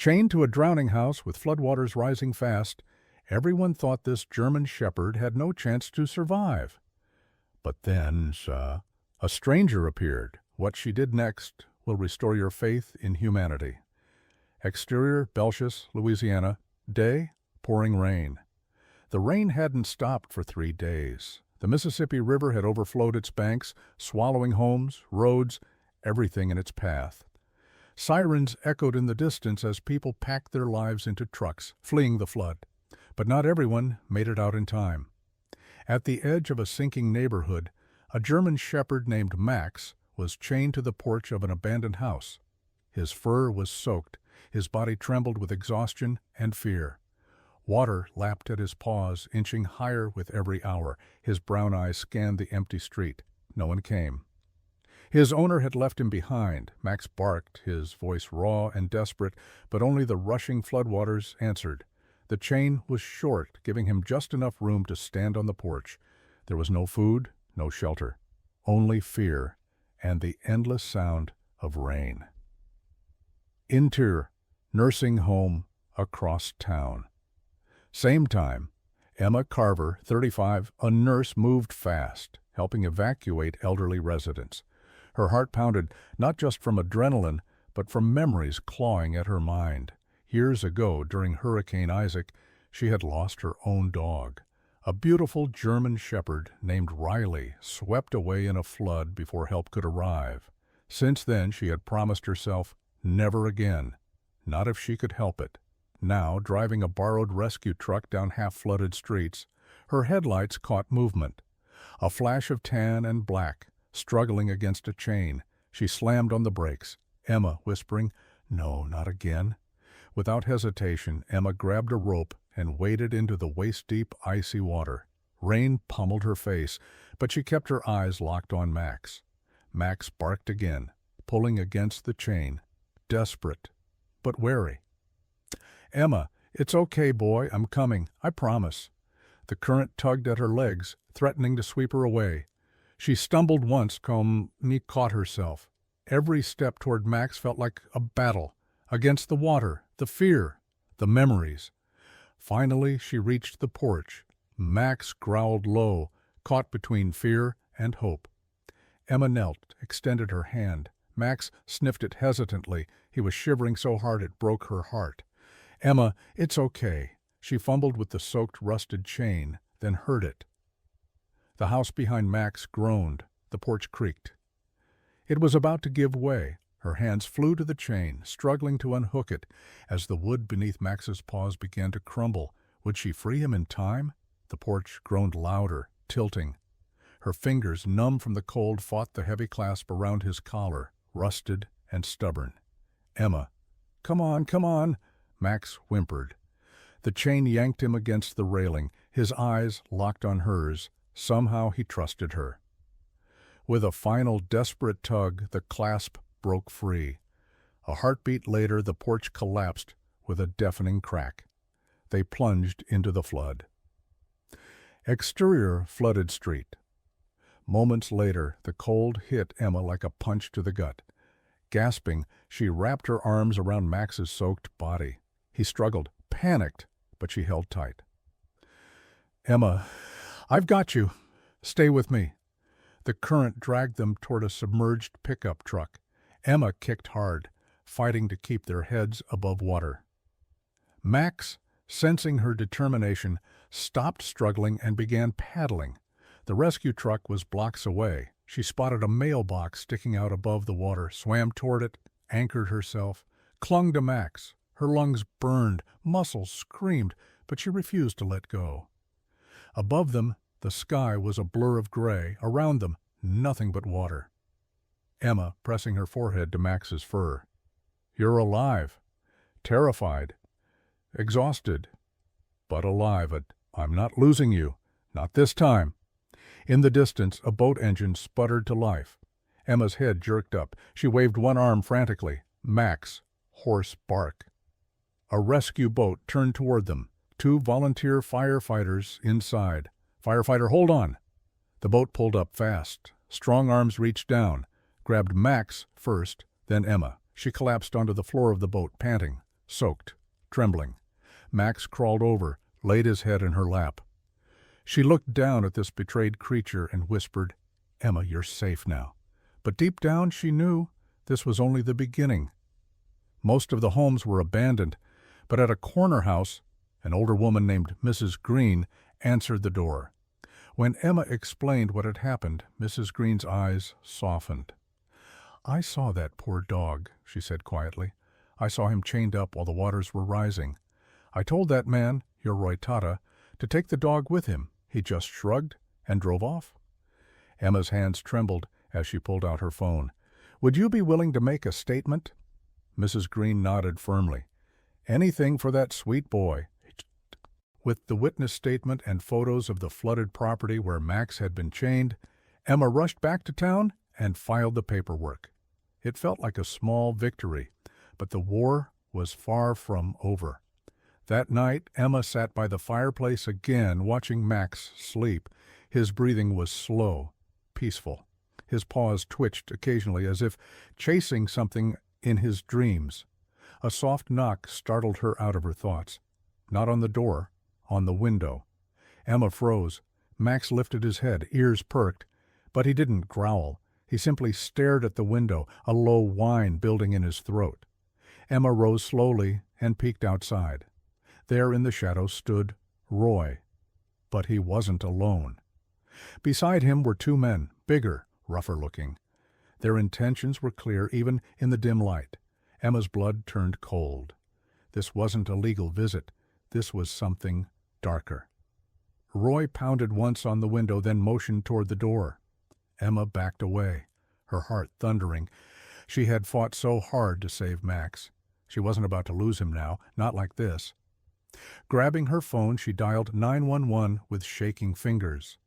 Chained to a drowning house with floodwaters rising fast, everyone thought this German shepherd had no chance to survive. But then, a stranger appeared. What she did next will restore your faith in humanity. Exterior, Belchus, Louisiana. Day, pouring rain. The rain hadn't stopped for 3 days. The Mississippi River had overflowed its banks, swallowing homes, roads, everything in its path. Sirens echoed in the distance as people packed their lives into trucks, fleeing the flood. But not everyone made it out in time. At the edge of a sinking neighborhood, a German shepherd named Max was chained to the porch of an abandoned house. His fur was soaked, his body trembled with exhaustion and fear. Water lapped at his paws, inching higher with every hour. His brown eyes scanned the empty street. No one came. His owner had left him behind. Max barked, his voice raw and desperate, but only the rushing floodwaters answered. The chain was short, giving him just enough room to stand on the porch. There was no food, no shelter, only fear and the endless sound of rain. Interior, nursing home across town. Same time, Emma Carver, 35, a nurse, moved fast, helping evacuate elderly residents. Her heart pounded not just from adrenaline, but from memories clawing at her mind. Years ago, during Hurricane Isaac, she had lost her own dog. A beautiful German shepherd named Riley swept away in a flood before help could arrive. Since then, she had promised herself, never again, not if she could help it. Now, driving a borrowed rescue truck down half-flooded streets, her headlights caught movement. A flash of tan and black, struggling against a chain. She slammed on the brakes, Emma whispering, "No, not again." Without hesitation, Emma grabbed a rope and waded into the waist-deep, icy water. Rain pummeled her face, but she kept her eyes locked on Max. Max barked again, pulling against the chain, desperate but wary. "Emma, it's okay, boy, I'm coming, I promise." The current tugged at her legs, threatening to sweep her away. She stumbled once, caught herself. Every step toward Max felt like a battle, against the water, the fear, the memories. Finally, she reached the porch. Max growled low, caught between fear and hope. Emma knelt, extended her hand. Max sniffed it hesitantly. He was shivering so hard it broke her heart. "Emma, it's okay." She fumbled with the soaked, rusted chain, then heard it. The house behind Max groaned. The porch creaked. It was about to give way. Her hands flew to the chain, struggling to unhook it, as the wood beneath Max's paws began to crumble. Would she free him in time? The porch groaned louder, tilting. Her fingers, numb from the cold, fought the heavy clasp around his collar, rusted and stubborn. "Emma, come on, come on," Max whimpered. The chain yanked him against the railing, his eyes locked on hers. Somehow he trusted her. With a final desperate tug, the clasp broke free. A heartbeat later, the porch collapsed with a deafening crack. They plunged into the flood. Exterior, flooded street. Moments later, the cold hit Emma like a punch to the gut. Gasping, she wrapped her arms around Max's soaked body. He struggled, panicked, but she held tight. "Emma, I've got you. Stay with me." The current dragged them toward a submerged pickup truck. Emma kicked hard, fighting to keep their heads above water. Max, sensing her determination, stopped struggling and began paddling. The rescue truck was blocks away. She spotted a mailbox sticking out above the water, swam toward it, anchored herself, clung to Max. Her lungs burned, muscles screamed, but she refused to let go. Above them, the sky was a blur of gray. Around them, nothing but water. Emma pressing her forehead to Max's fur. "You're alive." Terrified. Exhausted. But alive. "I'm not losing you. Not this time." In the distance, a boat engine sputtered to life. Emma's head jerked up. She waved one arm frantically. Max, hoarse bark. A rescue boat turned toward them. 2 volunteer firefighters inside. "Firefighter, hold on." The boat pulled up fast. Strong arms reached down, grabbed Max first, then Emma. She collapsed onto the floor of the boat, panting. soaked, trembling. Max crawled over, laid his head in her lap. She looked down at this betrayed creature and whispered, "Emma, you're safe now." But deep down she knew this was only the beginning. Most of the homes were abandoned, but at a corner house, an older woman named Mrs. Green answered the door. When Emma explained what had happened, Mrs. Green's eyes softened. "I saw that poor dog," she said quietly. "I saw him chained up while the waters were rising. I told that man, your Roy Tata, to take the dog with him. He just shrugged and drove off." Emma's hands trembled as she pulled out her phone. "Would you be willing to make a statement?" Mrs. Green nodded firmly. "Anything for that sweet boy." With the witness statement and photos of the flooded property where Max had been chained, Emma rushed back to town and filed the paperwork. It felt like a small victory, but the war was far from over. That night, Emma sat by the fireplace again, watching Max sleep. His breathing was slow, peaceful. His paws twitched occasionally as if chasing something in his dreams. A soft knock startled her out of her thoughts. Not on the door, on the window. Emma froze. Max lifted his head, ears perked, but he didn't growl. He simply stared at the window, a low whine building in his throat. Emma rose slowly and peeked outside. There in the shadows stood Roy. But he wasn't alone. Beside him were two men, bigger, rougher looking. Their intentions were clear even in the dim light. Emma's blood turned cold. This wasn't a legal visit. This was something darker. Roy pounded once on the window, then motioned toward the door. Emma backed away, her heart thundering. She had fought so hard to save Max. She wasn't about to lose him now, not like this. Grabbing her phone, she dialed 911 with shaking fingers.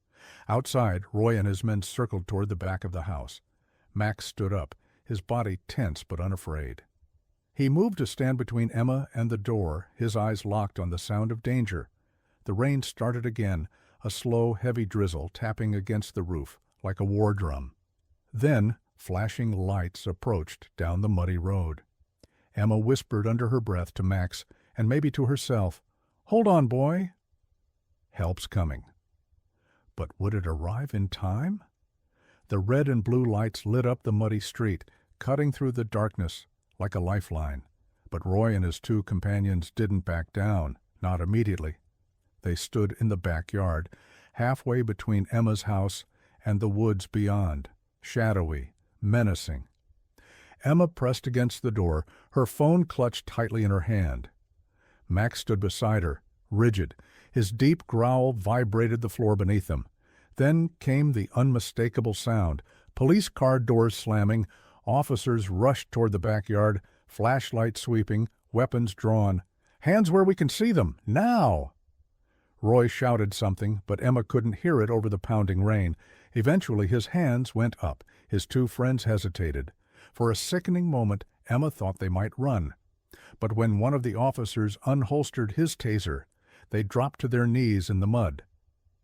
Outside, Roy and his men circled toward the back of the house. Max stood up, his body tense but unafraid. He moved to stand between Emma and the door, his eyes locked on the sound of danger. The rain started again, a slow, heavy drizzle tapping against the roof like a war drum. Then flashing lights approached down the muddy road. Emma whispered under her breath to Max, and maybe to herself, "Hold on, boy. Help's coming." But would it arrive in time? The red and blue lights lit up the muddy street, cutting through the darkness like a lifeline. But Roy and his two companions didn't back down, not immediately. They stood in the backyard, halfway between Emma's house and the woods beyond, shadowy, menacing. Emma pressed against the door, her phone clutched tightly in her hand. Max stood beside her, rigid. His deep growl vibrated the floor beneath them. Then came the unmistakable sound, police car doors slamming, officers rushed toward the backyard, flashlights sweeping, weapons drawn. "Hands where we can see them, now!" Roy shouted something, but Emma couldn't hear it over the pounding rain. Eventually his hands went up. His two friends hesitated. For a sickening moment, Emma thought they might run. But when one of the officers unholstered his taser, they dropped to their knees in the mud.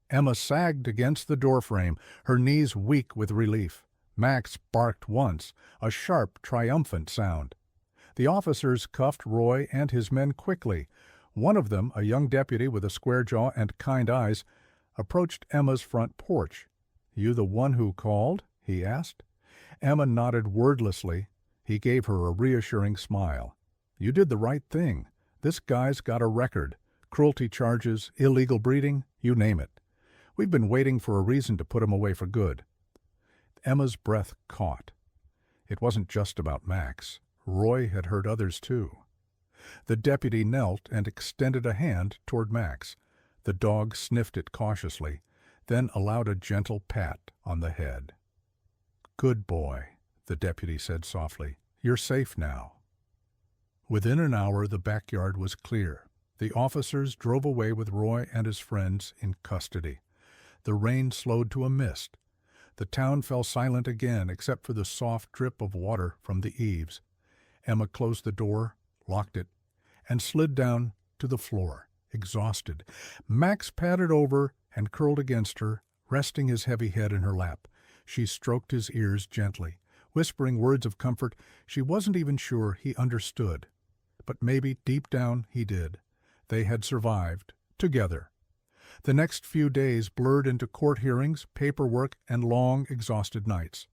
Emma sagged against the doorframe, her knees weak with relief. Max barked once, a sharp, triumphant sound. The officers cuffed Roy and his men quickly. One of them, a young deputy with a square jaw and kind eyes, approached Emma's front porch. "You the one who called?" he asked. Emma nodded wordlessly. He gave her a reassuring smile. "You did the right thing. This guy's got a record. Cruelty charges, illegal breeding, you name it. We've been waiting for a reason to put him away for good." Emma's breath caught. It wasn't just about Max. Roy had hurt others too. The deputy knelt and extended a hand toward Max. The dog sniffed it cautiously, then allowed a gentle pat on the head. "Good boy," the deputy said softly. "You're safe now." Within an hour, the backyard was clear. The officers drove away with Roy and his friends in custody. The rain slowed to a mist. The town fell silent again, except for the soft drip of water from the eaves. Emma closed the door, locked it, and slid down to the floor, exhausted. Max padded over and curled against her, resting his heavy head in her lap. She stroked his ears gently, whispering words of comfort she wasn't even sure he understood. but maybe deep down he did. They had survived, together. The next few days blurred into court hearings, paperwork, and long, exhausted nights.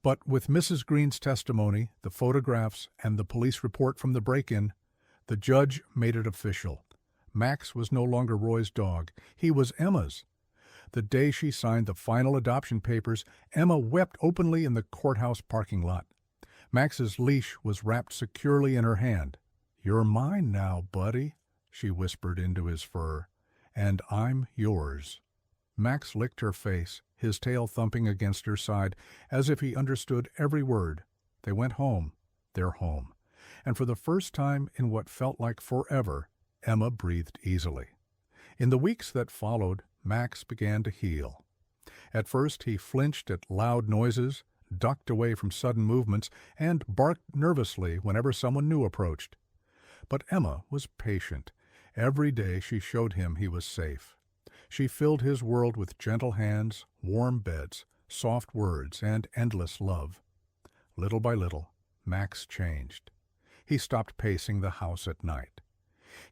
But with Mrs. Green's testimony, the photographs, and the police report from the break-in, the judge made it official. Max was no longer Roy's dog. He was Emma's. The day she signed the final adoption papers, Emma wept openly in the courthouse parking lot. Max's leash was wrapped securely in her hand. "You're mine now, buddy," she whispered into his fur, "and I'm yours." Max licked her face, his tail thumping against her side, as if he understood every word. They went home, their home, and for the first time in what felt like forever, Emma breathed easily. In the weeks that followed, Max began to heal. At first he flinched at loud noises, ducked away from sudden movements, and barked nervously whenever someone new approached. But Emma was patient. Every day she showed him he was safe. She filled his world with gentle hands, warm beds, soft words, and endless love. Little by little, Max changed. He stopped pacing the house at night.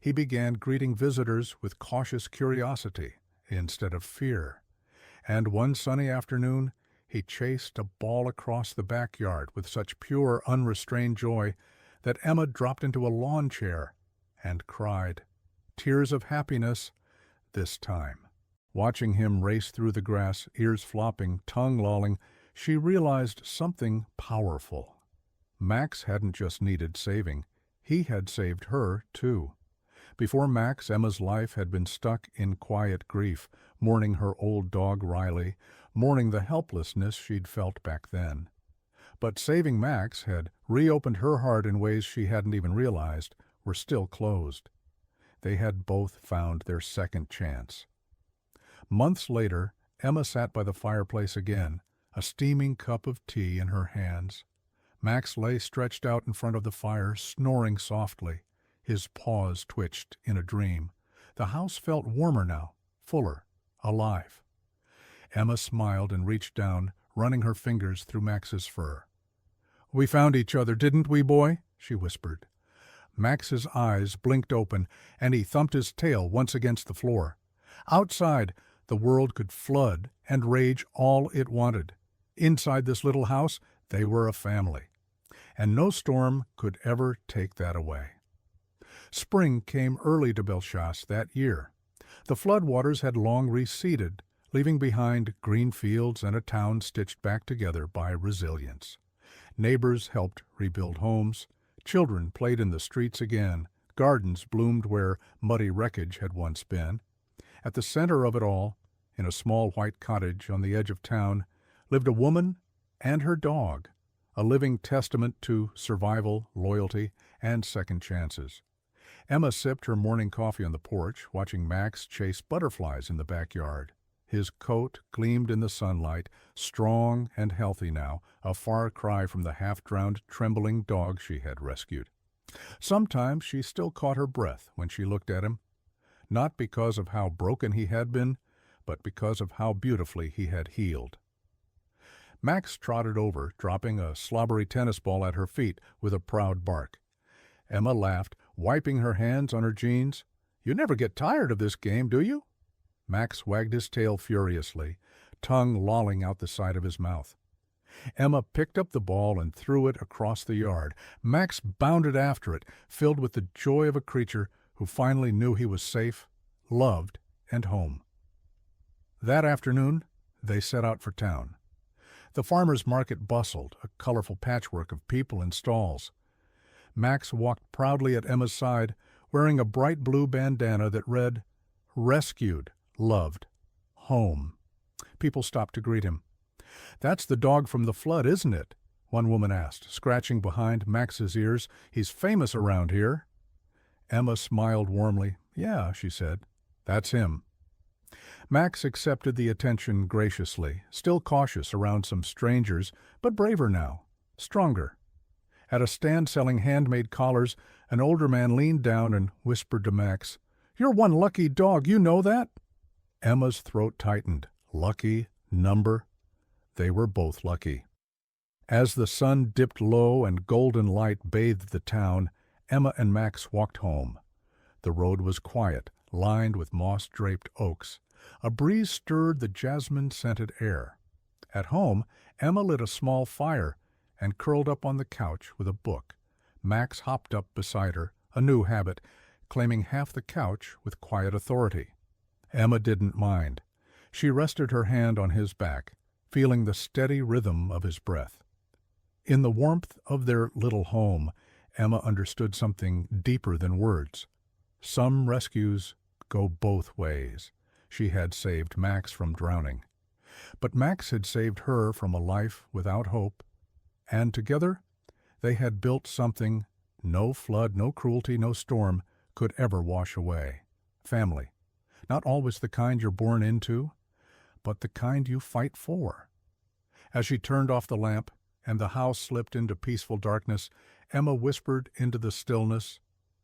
He began greeting visitors with cautious curiosity instead of fear. And one sunny afternoon, he chased a ball across the backyard with such pure, unrestrained joy that Emma dropped into a lawn chair and cried. Tears of happiness this time. Watching him race through the grass, ears flopping, tongue lolling, she realized something powerful. Max hadn't just needed saving. He had saved her, too. Before Max, Emma's life had been stuck in quiet grief, mourning her old dog Riley, mourning the helplessness she'd felt back then. But saving Max had reopened her heart in ways she hadn't even realized were still closed. They had both found their second chance. Months later, Emma sat by the fireplace again, a steaming cup of tea in her hands. Max lay stretched out in front of the fire, snoring softly. His paws twitched in a dream. The house felt warmer now, fuller, alive. Emma smiled and reached down, running her fingers through Max's fur. "We found each other, didn't we, boy?" she whispered. Max's eyes blinked open, and he thumped his tail once against the floor. Outside, the world could flood and rage all it wanted. Inside this little house, they were a family. And no storm could ever take that away. Spring came early to Belchas that year. The floodwaters had long receded, leaving behind green fields and a town stitched back together by resilience. Neighbors helped rebuild homes. Children played in the streets again. Gardens bloomed where muddy wreckage had once been. At the center of it all, in a small white cottage on the edge of town, lived a woman and her dog, a living testament to survival, loyalty, and second chances. Emma sipped her morning coffee on the porch, watching Max chase butterflies in the backyard. His coat gleamed in the sunlight, strong and healthy now, a far cry from the half-drowned, trembling dog she had rescued. Sometimes she still caught her breath when she looked at him, not because of how broken he had been, but because of how beautifully he had healed. Max trotted over, dropping a slobbery tennis ball at her feet with a proud bark. Emma laughed, wiping her hands on her jeans. "You never get tired of this game, do you?" Max wagged his tail furiously, tongue lolling out the side of his mouth. Emma picked up the ball and threw it across the yard. Max bounded after it, filled with the joy of a creature who finally knew he was safe, loved, and home. That afternoon, they set out for town. The farmer's market bustled, a colorful patchwork of people and stalls. Max walked proudly at Emma's side, wearing a bright blue bandana that read, "Rescued, loved, home." People stopped to greet him. "That's the dog from the flood, isn't it?" one woman asked, scratching behind Max's ears. "He's famous around here." Emma smiled warmly. "Yeah," she said, "that's him." Max accepted the attention graciously, still cautious around some strangers, but braver now, stronger. At a stand selling handmade collars, an older man leaned down and whispered to Max, "You're one lucky dog, you know that?" Emma's throat tightened. Lucky, number. They were both lucky. As the sun dipped low and golden light bathed the town, Emma and Max walked home. The road was quiet, lined with moss-draped oaks. A breeze stirred the jasmine-scented air. At home, Emma lit a small fire and curled up on the couch with a book. Max hopped up beside her, a new habit, claiming half the couch with quiet authority. Emma didn't mind. She rested her hand on his back, feeling the steady rhythm of his breath. In the warmth of their little home, Emma understood something deeper than words. Some rescues go both ways. She had saved Max from drowning. But Max had saved her from a life without hope, and together they had built something no flood, no cruelty, no storm could ever wash away. Family. Not always the kind you're born into, but the kind you fight for. As she turned off the lamp and the house slipped into peaceful darkness, Emma whispered into the stillness,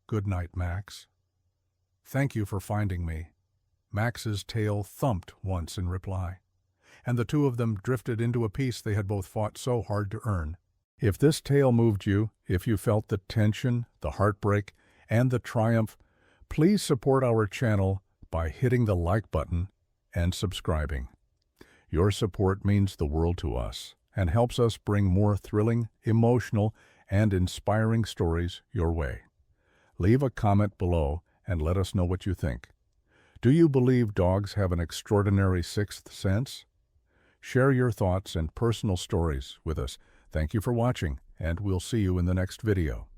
"Good night, Max." "Thank you for finding me." Max's tail thumped once in reply, and the two of them drifted into a peace they had both fought so hard to earn. If this tale moved you, if you felt the tension, the heartbreak, and the triumph, please support our channel by hitting the like button and subscribing. Your support means the world to us and helps us bring more thrilling, emotional, and inspiring stories your way. Leave a comment below and let us know what you think. Do you believe dogs have an extraordinary sixth sense? Share your thoughts and personal stories with us. Thank you for watching, and we'll see you in the next video.